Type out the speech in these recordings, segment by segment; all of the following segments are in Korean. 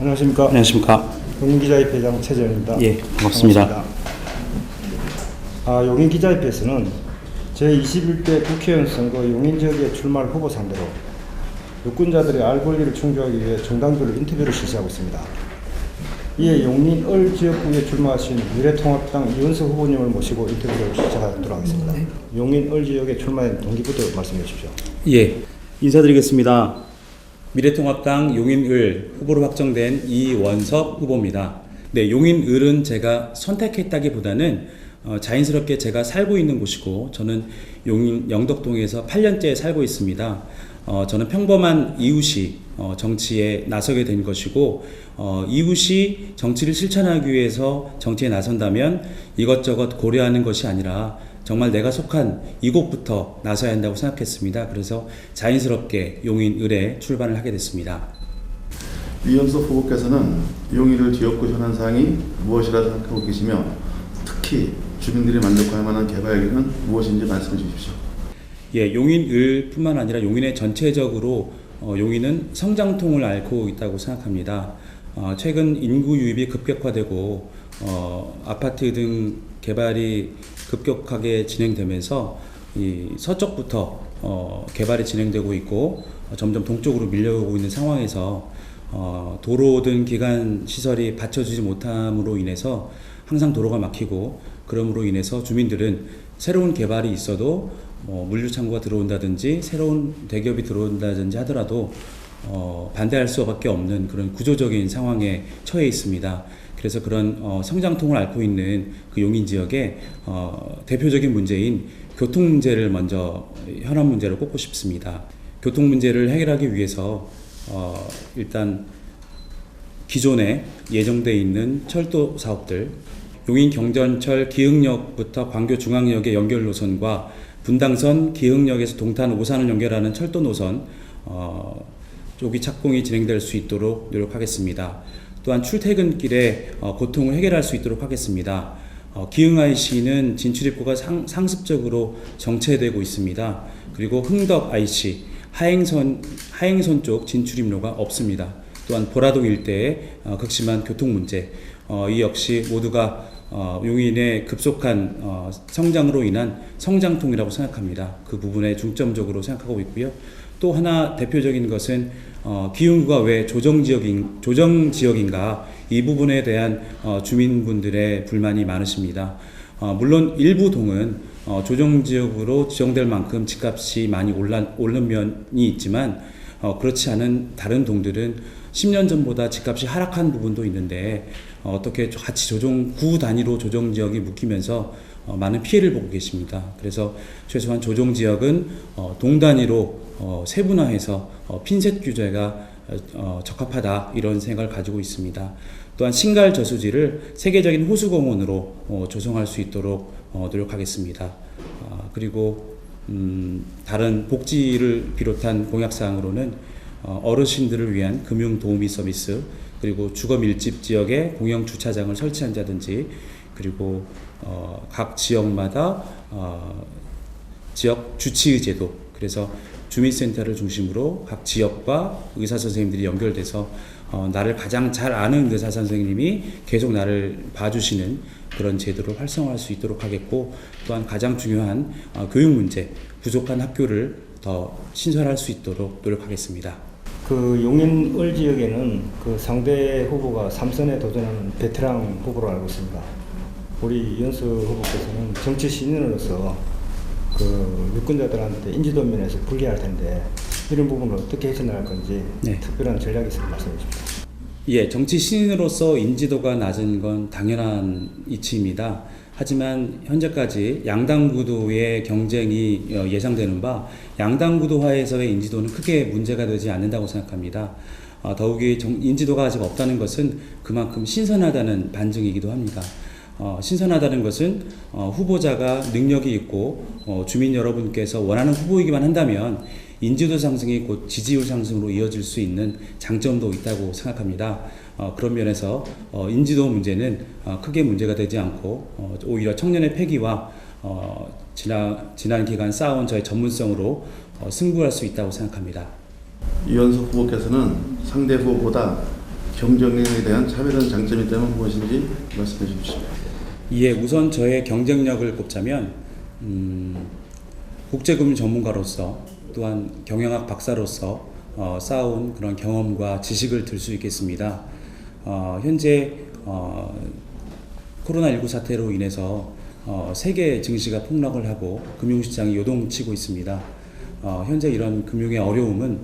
안녕하십니까. 안녕하십니까. 용인기자협회장 최재현입니다. 예, 반갑습니다. 용인기자협회에서는 제21대 국회의원 선거 용인 지역에 출마할 후보 상대로 유권자들의 알 권리를 충족하기 위해 정당별로 인터뷰를 실시하고 있습니다. 이에 용인 을 지역구에 출마하신 미래통합당 이원석 후보님을 모시고 인터뷰를 시작하도록 하겠습니다. 용인 을 지역에 출마한 동기부터 말씀해 주십시오. 예, 인사드리겠습니다. 미래통합당 용인을 후보로 확정된 이원석 후보입니다. 네, 용인을은 제가 선택했다기보다는 자연스럽게 제가 살고 있는 곳이고, 저는 용인 영덕동에서 8년째 살고 있습니다. 저는 평범한 이웃이 정치에 나서게 된 것이고, 이웃이 정치를 실천하기 위해서 정치에 나선다면 이것저것 고려하는 것이 아니라 정말 내가 속한 이곳부터 나서야 한다고 생각했습니다. 그래서 자연스럽게 용인을에 출발을 하게 됐습니다. 이원석 후보께서는 용인을 지역구 현안사항이 무엇이라 생각하고 계시며, 특히 주민들이 만족할 만한 개발 계획은 무엇인지 말씀해 주십시오. 예, 용인을 뿐만 아니라 용인의 전체적으로 용인은 성장통을 앓고 있다고 생각합니다. 최근 인구 유입이 급격화되고 아파트 등 개발이 급격하게 진행되면서 이 서쪽부터 개발이 진행되고 있고 점점 동쪽으로 밀려오고 있는 상황에서 도로 등 기간 시설이 받쳐주지 못함으로 인해서 항상 도로가 막히고, 그러므로 인해서 주민들은 새로운 개발이 있어도 물류창고가 들어온다든지 새로운 대기업이 들어온다든지 하더라도 반대할 수밖에 없는 그런 구조적인 상황에 처해 있습니다. 그래서 그런 성장통을 앓고 있는 그 용인 지역의 대표적인 문제인 교통 문제를 먼저 현안 문제로 꼽고 싶습니다. 교통 문제를 해결하기 위해서 일단 기존에 예정되어 있는 철도 사업들, 용인 경전철 기흥역부터 광교 중앙역의 연결 노선과 분당선 기흥역에서 동탄 오산을 연결하는 철도 노선 조기 착공이 진행될 수 있도록 노력하겠습니다. 또한 출퇴근길에 고통을 해결할 수 있도록 하겠습니다. 기흥 IC는 진출입구가 상습적으로 정체되고 있습니다. 그리고 흥덕 IC 하행선 쪽 진출입로가 없습니다. 또한 보라동 일대의 극심한 교통 문제, 이 역시 모두가 용인의 급속한 성장으로 인한 성장통이라고 생각합니다. 그 부분에 중점적으로 생각하고 있고요. 또 하나 대표적인 것은 기흥구가 왜 조정지역인가, 이 부분에 대한 주민분들의 불만이 많으십니다. 물론 일부 동은 조정지역으로 지정될 만큼 집값이 많이 오른 면이 있지만 그렇지 않은 다른 동들은 10년 전보다 집값이 하락한 부분도 있는데 어떻게 같이 구 단위로 조정지역이 묶이면서 많은 피해를 보고 계십니다. 그래서 최소한 조정지역은 동 단위로 세분화해서 핀셋 규제가 적합하다, 이런 생각을 가지고 있습니다. 또한 신갈 저수지를 세계적인 호수공원으로 조성할 수 있도록 노력하겠습니다. 그리고 다른 복지를 비롯한 공약사항으로는 어르신들을 위한 금융 도우미 서비스, 그리고 주거 밀집 지역에 공영 주차장을 설치한다든지, 그리고 각 지역마다 지역 주치의 제도, 그래서 주민센터를 중심으로 각 지역과 의사 선생님들이 연결돼서 나를 가장 잘 아는 의사 선생님이 계속 나를 봐주시는 그런 제도를 활성화할 수 있도록 하겠고, 또한 가장 중요한 교육 문제, 부족한 학교를 더 신설할 수 있도록 노력하겠습니다. 그 용인 을 지역에는 그 상대 후보가 3선에 도전하는 베테랑 후보로 알고 있습니다. 우리 이원석 후보께서는 정치 신인으로서 그 유권자들한테 인지도 면에서 불리할 텐데, 이런 부분을 어떻게 해결할 건지 특별한 전략이 있으면 말씀해 주십시오. 예, 정치 신인으로서 인지도가 낮은 건 당연한 이치입니다. 하지만 현재까지 양당 구도의 경쟁이 예상되는 바 양당 구도화에서의 인지도는 크게 문제가 되지 않는다고 생각합니다. 더욱이 인지도가 아직 없다는 것은 그만큼 신선하다는 반증이기도 합니다. 신선하다는 것은 후보자가 능력이 있고 주민 여러분께서 원하는 후보이기만 한다면 인지도 상승이 곧 지지율 상승으로 이어질 수 있는 장점도 있다고 생각합니다. 그런 면에서 인지도 문제는 크게 문제가 되지 않고 오히려 청년의 패기와 지난 기간 쌓아온 저의 전문성으로 승부할 수 있다고 생각합니다. 이원석 후보께서는 상대 후보보다 경쟁력에 대한 차별화된 장점이 있다면 무엇인지 말씀해 주십시오. 예, 우선 저의 경쟁력을 꼽자면 국제금융 전문가로서 또한 경영학 박사로서 쌓아온 그런 경험과 지식을 들 수 있겠습니다. 현재 코로나19 사태로 인해서 세계 증시가 폭락을 하고 금융시장이 요동치고 있습니다. 현재 이런 금융의 어려움은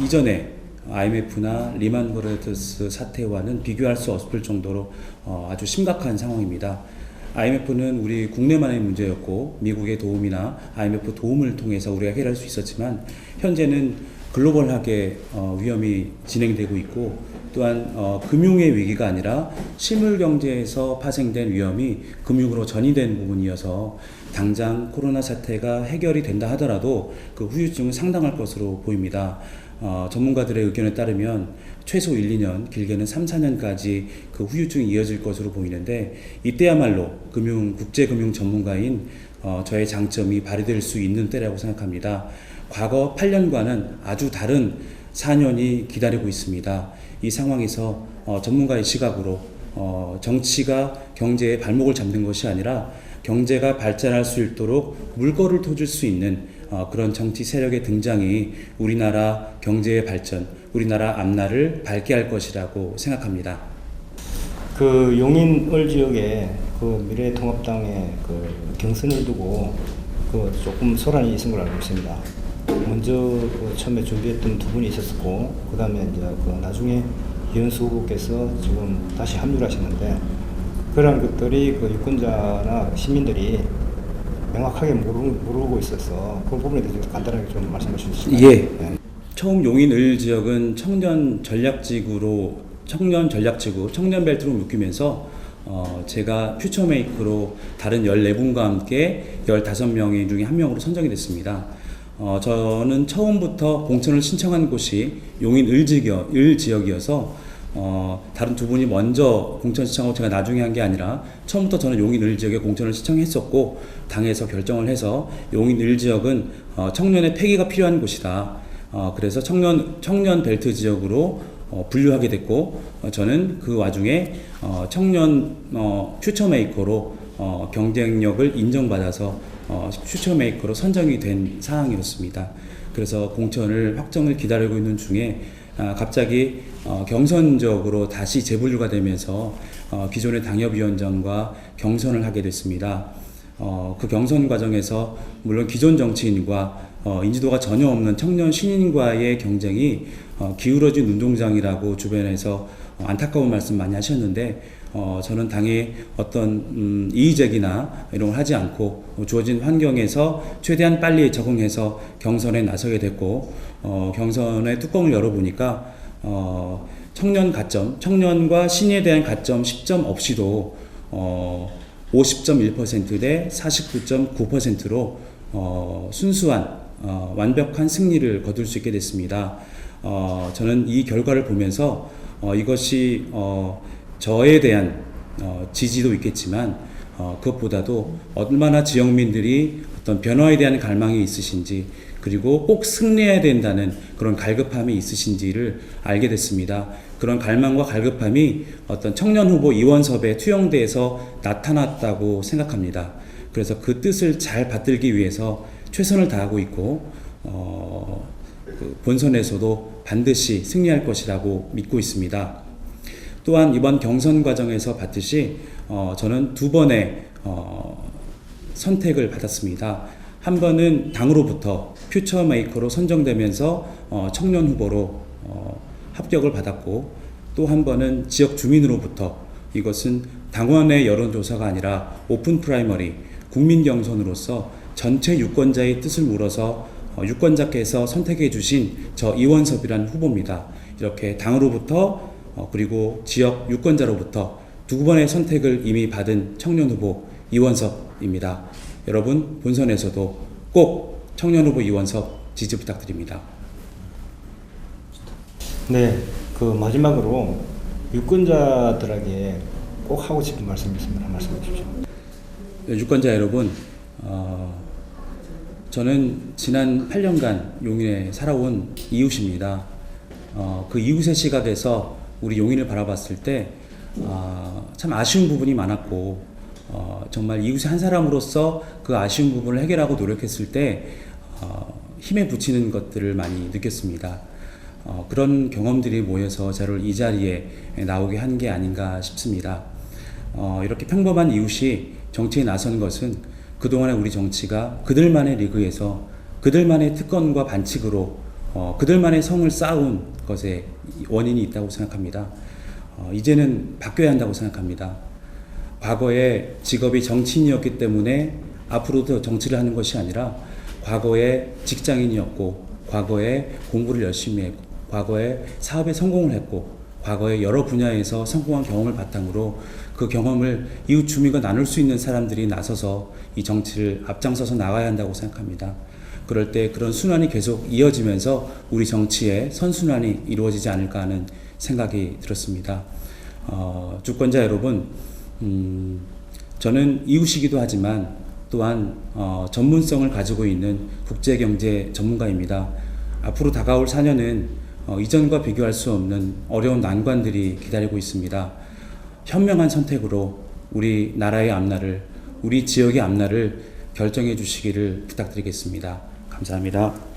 이전에 IMF나 리만 브러더스 사태와는 비교할 수 없을 정도로 아주 심각한 상황입니다. IMF는 우리 국내만의 문제였고 미국의 도움이나 IMF 도움을 통해서 우리가 해결할 수 있었지만 현재는 글로벌하게 위험이 진행되고 있고 또한 금융의 위기가 아니라 실물 경제에서 파생된 위험이 금융으로 전이된 부분이어서 당장 코로나 사태가 해결이 된다 하더라도 그 후유증은 상당할 것으로 보입니다. 전문가들의 의견에 따르면 최소 1, 2년, 길게는 3, 4년까지 그 후유증이 이어질 것으로 보이는데 이때야말로 국제금융 전문가인 저의 장점이 발휘될 수 있는 때라고 생각합니다. 과거 8년과는 아주 다른 4년이 기다리고 있습니다. 이 상황에서 전문가의 시각으로 정치가 경제의 발목을 잡는 것이 아니라 경제가 발전할 수 있도록 물꼬를 터줄 수 있는 그런 정치 세력의 등장이 우리나라 경제의 발전, 우리나라 앞날을 밝게 할 것이라고 생각합니다. 그 용인을 지역에 그 미래통합당의 그 경선을 두고 그 조금 소란이 있은 걸 알고 있습니다. 먼저 그 처음에 준비했던 두 분이 있었고, 그 다음에 이제 그 나중에 이현수 후보께서 지금 다시 합류를 하셨는데, 그런 것들이 그 유권자나 시민들이 명확하게 모르고 있어서 그 부분에 대해서 간단하게 좀 말씀해 주시죠. 예. 네. 처음 용인을 지역은 청년 전략지구, 청년 벨트로 묶이면서 제가 퓨처메이커로 다른 14분과 함께 15명 중에 한 명으로 선정이 됐습니다. 저는 처음부터 공천을 신청한 곳이 용인 을 지역이어서 다른 두 분이 먼저 공천 신청하고 제가 나중에 한 게 아니라 처음부터 저는 용인 을 지역에 공천을 신청했었고 당에서 결정을 해서 용인 을 지역은 청년의 패기가 필요한 곳이다. 그래서 청년 벨트 지역으로 분류하게 됐고 저는 그 와중에 청년 퓨처메이커로 경쟁력을 인정받아서 퓨처메이커로 선정이 된 사항이었습니다. 그래서 공천을 확정을 기다리고 있는 중에 갑자기 경선적으로 다시 재분류가 되면서 기존의 당협위원장과 경선을 하게 됐습니다. 그 경선 과정에서 물론 기존 정치인과 인지도가 전혀 없는 청년 신인과의 경쟁이 기울어진 운동장이라고 주변에서 안타까운 말씀 많이 하셨는데 저는 당의 어떤 이의제기나 이런 걸 하지 않고 주어진 환경에서 최대한 빨리 적응해서 경선에 나서게 됐고 경선의 뚜껑을 열어보니까 청년과 신인에 대한 가점 10점 없이도 50.1% 대 49.9%로 순수한 완벽한 승리를 거둘 수 있게 됐습니다. 저는 이 결과를 보면서 이것이 저에 대한 지지도 있겠지만 그것보다도 얼마나 지역민들이 어떤 변화에 대한 갈망이 있으신지 그리고 꼭 승리해야 된다는 그런 갈급함이 있으신지를 알게 됐습니다. 그런 갈망과 갈급함이 어떤 청년 후보 이원섭의 투영대에서 나타났다고 생각합니다. 그래서 그 뜻을 잘 받들기 위해서 최선을 다하고 있고 그 본선에서도 반드시 승리할 것이라고 믿고 있습니다. 또한 이번 경선 과정에서 봤듯이 저는 두 번의 선택을 받았습니다. 한 번은 당으로부터 퓨처메이커로 선정되면서 청년 후보로 합격을 받았고 또 한 번은 지역 주민으로부터 이것은 당원의 여론조사가 아니라 오픈 프라이머리 국민 경선으로서 전체 유권자의 뜻을 물어서 유권자께서 선택해 주신 저 이원섭이라는 후보입니다. 이렇게 당으로부터 그리고 지역 유권자로부터 두 번의 선택을 이미 받은 청년 후보 이원섭입니다. 여러분 본선에서도 꼭 청년 후보 이원섭 지지 부탁드립니다. 네, 그 마지막으로 유권자들에게 꼭 하고 싶은 말씀이 있으면 말씀해 주십시오. 유권자 여러분, 저는 지난 8년간 용인에 살아온 이웃입니다. 그 이웃의 시각에서 우리 용인을 바라봤을 때 참 아쉬운 부분이 많았고 정말 이웃의 한 사람으로서 그 아쉬운 부분을 해결하고 노력했을 때 힘에 부치는 것들을 많이 느꼈습니다. 그런 경험들이 모여서 저를 이 자리에 나오게 한 게 아닌가 싶습니다. 이렇게 평범한 이웃이 정치에 나선 것은 그동안의 우리 정치가 그들만의 리그에서 그들만의 특권과 반칙으로 그들만의 성을 쌓은 것에 원인이 있다고 생각합니다. 이제는 바뀌어야 한다고 생각합니다. 과거에 직업이 정치인이었기 때문에 앞으로도 정치를 하는 것이 아니라 과거에 직장인이었고 과거에 공부를 열심히 했고 과거에 사업에 성공을 했고 과거에 여러 분야에서 성공한 경험을 바탕으로 그 경험을 이웃 주민과 나눌 수 있는 사람들이 나서서 이 정치를 앞장서서 나가야 한다고 생각합니다. 그럴 때 그런 순환이 계속 이어지면서 우리 정치의 선순환이 이루어지지 않을까 하는 생각이 들었습니다. 주권자 여러분, 저는 이웃이기도 하지만 또한 전문성을 가지고 있는 국제경제 전문가입니다. 앞으로 다가올 4년은 이전과 비교할 수 없는 어려운 난관들이 기다리고 있습니다. 현명한 선택으로 우리 나라의 앞날을, 우리 지역의 앞날을 결정해 주시기를 부탁드리겠습니다. 감사합니다.